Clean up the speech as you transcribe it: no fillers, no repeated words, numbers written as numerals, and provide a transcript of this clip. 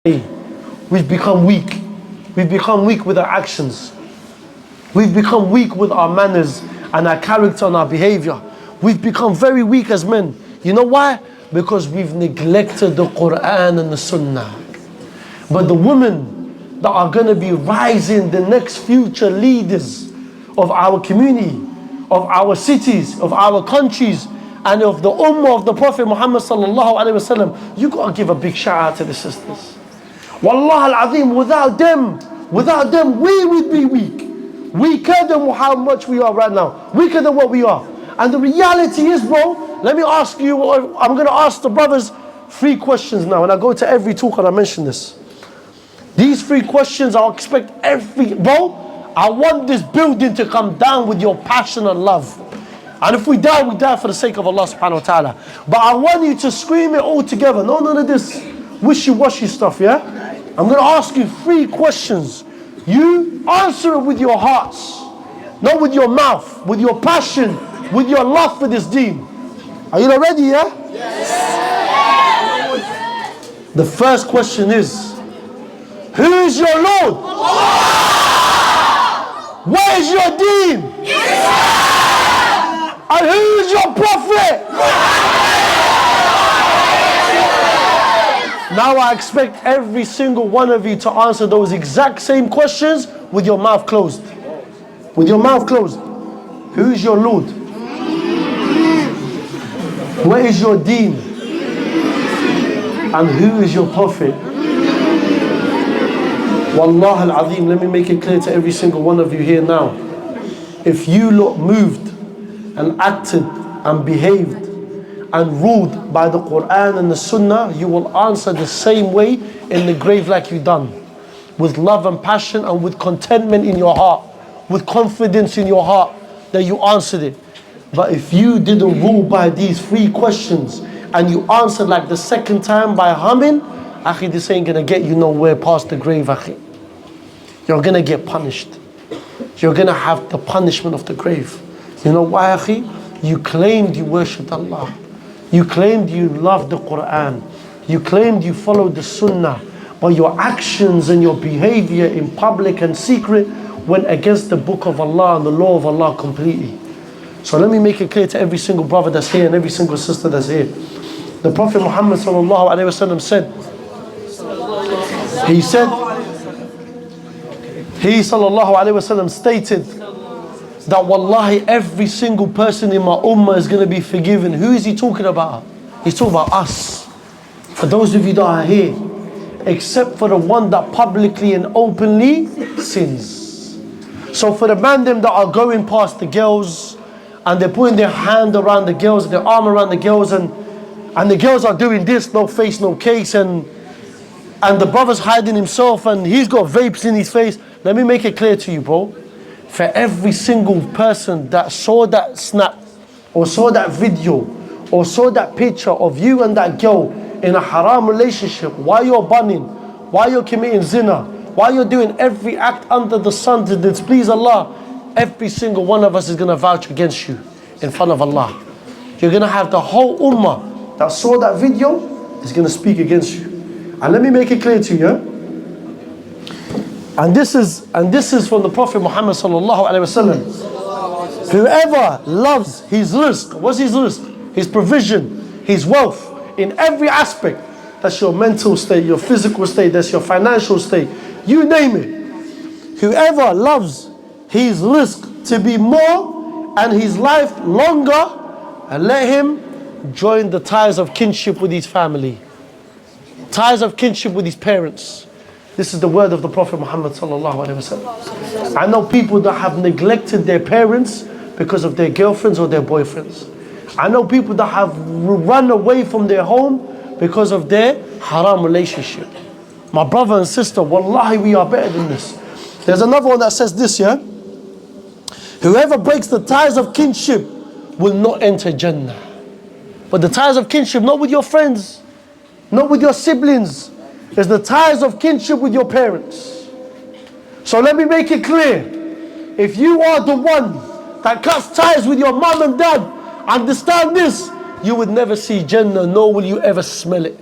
we've become weak. We've become weak with our actions. We've become weak with our manners and our character and our behavior. We've become very weak as men. You know why? Because we've neglected the Quran and the Sunnah. But the women that are going to be rising, the next future leaders of our community, of our cities, of our countries, and of the ummah of the Prophet Muhammad sallallahu alaihi wasallam, you got to give a big shout out to the sisters. Wallah al-Azim, without them, we would be weak. Weaker than how much we are right now. Weaker than what we are. And the reality is, bro, let me ask you, I'm going to ask the brothers 3 questions now. And I go to every talk and I mention this. These 3 questions, I expect bro, I want this building to come down with your passion and love. And if we die for the sake of Allah subhanahu wa ta'ala. But I want you to scream it all together. No, none of this wishy-washy stuff, yeah? I'm going to ask you 3 questions. You answer it with your hearts, not with your mouth, with your passion, with your love for this deen. Are you not ready, yeah? Yes. The first question is, who is your Lord? Allah. Where is your deen? Islam. And who is your prophet? Now I expect every single one of you to answer those exact same questions with your mouth closed. With your mouth closed. Who is your Lord? Where is your deen? And who is your prophet? Wallah al-Azim, let me make it clear to every single one of you here now. If you lot moved and acted and behaved and ruled by the Quran and the Sunnah, you will answer the same way in the grave like you done. With love and passion and with contentment in your heart. With confidence in your heart that you answered it. But if you didn't rule by these 3 questions and you answered like the second time by humming, Akhi, this ain't gonna get you nowhere past the grave, Akhi. You're gonna get punished. You're gonna have the punishment of the grave. You know why, Akhi? You claimed you worshipped Allah. You claimed you loved the Quran. You claimed you followed the Sunnah. But your actions and your behavior in public and secret went against the book of Allah and the law of Allah completely. So let me make it clear to every single brother that's here and every single sister that's here. The Prophet Muhammad sallallahu alaihi wasallam said, he sallallahu alaihi wasallam stated that wallahi every single person in my ummah is going to be forgiven. Who is he talking about? He's talking about us. For those of you that are here, except for the one that publicly and openly sins. So for the man them that are going past the girls and they're putting their hand around the girls, their arm around the girls, and the girls are doing this, no face, no case, and the brother's hiding himself and he's got vapes in his face. Let me make it clear to you, bro. For every single person that saw that snap or saw that video or saw that picture of you and that girl in a haram relationship, while you're bunning, while you're committing zina, while you're doing every act under the sun to displease Allah, every single one of us is going to vouch against you in front of Allah. You're going to have the whole ummah that saw that video is going to speak against you. And let me make it clear to you, yeah? And this is from the Prophet Muhammad sallallahu alaihi wasallam. Whoever loves his rizq, what's his rizq? His provision, his wealth, in every aspect. That's your mental state, your physical state, that's your financial state. You name it. Whoever loves his rizq to be more and his life longer, and let him join the ties of kinship with his family. Ties of kinship with his parents. This is the word of the Prophet Muhammad sallallahu alaihi wasallam. I know people that have neglected their parents because of their girlfriends or their boyfriends. I know people that have run away from their home because of their haram relationship. My brother and sister, wallahi, we are better than this. There's another one that says this, yeah? Whoever breaks the ties of kinship will not enter Jannah. But the ties of kinship, not with your friends, not with your siblings, is the ties of kinship with your parents. So let me make it clear. If you are the one that cuts ties with your mom and dad, understand this, you would never see Jannah, nor will you ever smell it.